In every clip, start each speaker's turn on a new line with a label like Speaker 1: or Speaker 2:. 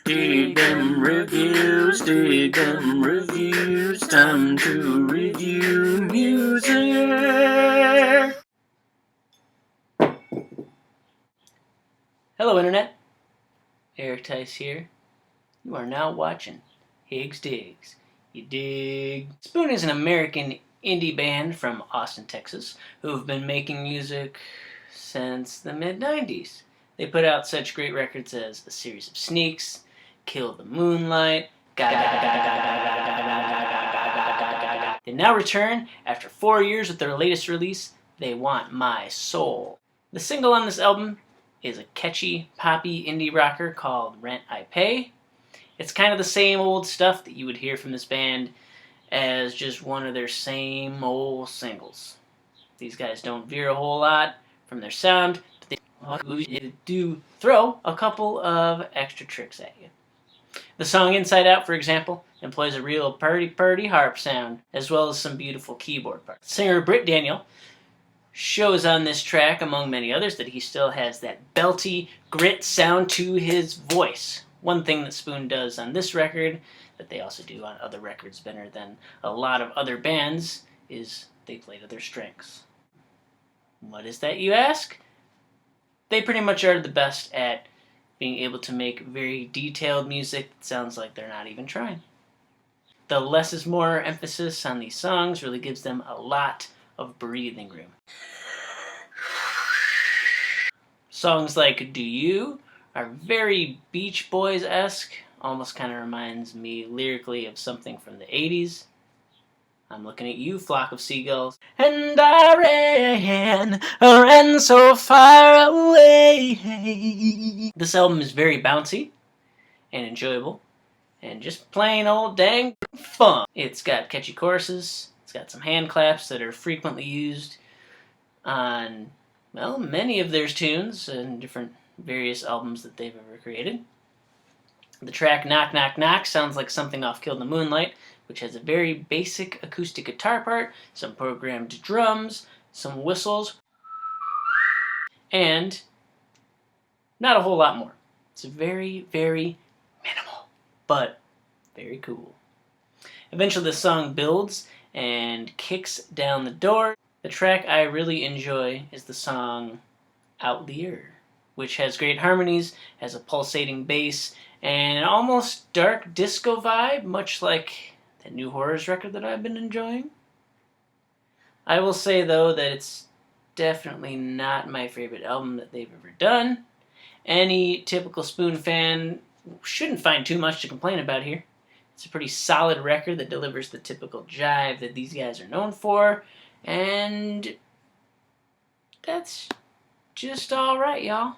Speaker 1: Dig 'em reviews, dig 'em reviews, time to review music. Hello Internet, Eric Tice here. You are now watching Higgs Digs. You dig? Spoon is an American indie band from Austin, Texas, who have been making music since the mid-90s. They put out such great records as A Series of Sneaks, Kill the Moonlight, They now return after 4 years with their latest release, They Want My Soul. The single on this album is a catchy, poppy indie rocker called Rent I Pay. It's kind of the same old stuff that you would hear from this band as just one of their same old singles. These guys don't veer a whole lot from their sound, but they do throw a couple of extra tricks at you. The song Inside Out, for example, employs a real purdy harp sound, as well as some beautiful keyboard parts. Singer Britt Daniel shows on this track, among many others, that he still has that belty, grit sound to his voice. One thing that Spoon does on this record, that they also do on other records better than a lot of other bands, is they play to their strengths. What is that, you ask? They pretty much are the best at being able to make very detailed music that sounds like they're not even trying. The less is more emphasis on these songs really gives them a lot of breathing room. Songs like Do You are very Beach Boys-esque, almost kind of reminds me lyrically of something from the 80s. I'm looking at you, flock of seagulls. And I ran so far away. This album is very bouncy and enjoyable and just plain old dang fun. It's got catchy choruses. It's got some hand claps that are frequently used on, well, many of their tunes and different various albums that they've ever created. The track Knock Knock Knock sounds like something off Kill the Moonlight, which has a very basic acoustic guitar part, some programmed drums, some whistles, and not a whole lot more. It's very, very minimal, but very cool. Eventually the song builds and kicks down the door. The track I really enjoy is the song Outlier, which has great harmonies, has a pulsating bass, and an almost dark disco vibe, much like that new Horrors record that I've been enjoying. I will say, though, that it's definitely not my favorite album that they've ever done. Any typical Spoon fan shouldn't find too much to complain about here. It's a pretty solid record that delivers the typical jive that these guys are known for, and that's just alright, y'all.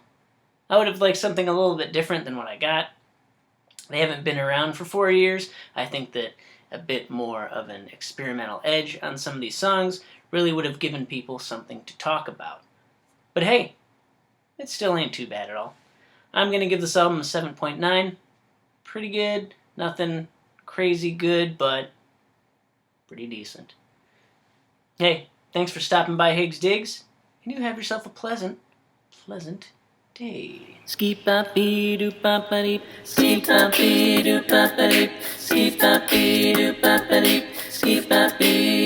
Speaker 1: I would have liked something a little bit different than what I got. They haven't been around for 4 years. I think that a bit more of an experimental edge on some of these songs really would have given people something to talk about. But hey, it still ain't too bad at all. I'm going to give this album a 7.9. Pretty good. Nothing crazy good, but pretty decent. Hey, thanks for stopping by Higgs Digs, and you have yourself a pleasant day. Ski-ba-bee-doo-ba-ba-deep, ski-ba-bee-doo-ba-ba-deep, ski-ba-bee-doo-ba-ba-deep, ski-ba-bee.